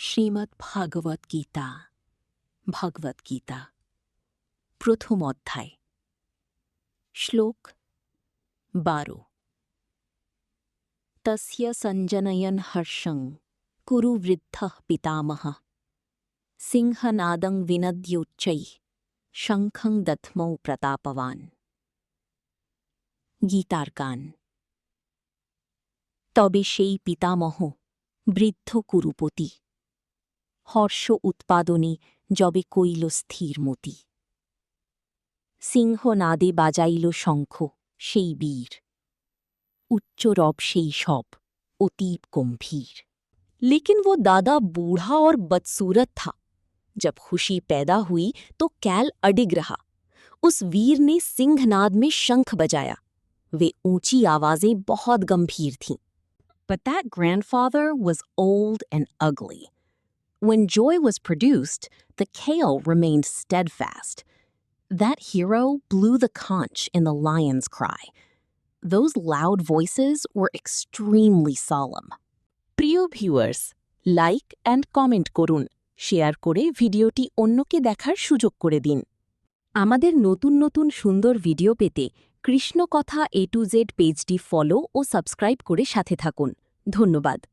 শ্রীমদ্ভাগবদ্গীতা ভগবদ্গীতা প্রথম অধ্যায় শ্লোক 12 তস্য সঞ্জনয়ন হর্ষং কুরু বৃদ্ধঃ পিতামহঃ সিংহনাদং বিনদ্যোচ্চৈঃ শঙ্খং দধ্মৌ প্রতাপবান। গীতার গান। তবে সেই পিতামহ বৃদ্ধ কুরুপতি হর্ষ উৎপাদনে যবে কইল স্থির মতি। সিংহনাদে বাজাইল শঙ্খ সেই বীর, উচ্চ রব সেই সব অতীব गंभीर। लेकिन वो दादा बूढ़ा और बदसूरत था। जब खुशी पैदा हुई तो कैल अडिग रहा। उस वीर ने सिंहनाद में शंख बजाया। वे ऊंची आवाजें बहुत गंभीर थीं। But that grandfather was old and ugly. When joy was produced, the kale remained steadfast. That hero blew the conch in the lion's cry. Those loud voices were extremely solemn. প্রিয় ভিউয়ার্স, লাইক অ্যান্ড কমেন্ট করুন, share করে ভিডিওটি অন্যকে দেখার সুযোগ করে দিন। আমাদের নতুন নতুন সুন্দর ভিডিও পেতে কৃষ্ণকথা A to Z পেজটি ফলো ও সাবস্ক্রাইব করে সাথে থাকুন। ধন্যবাদ।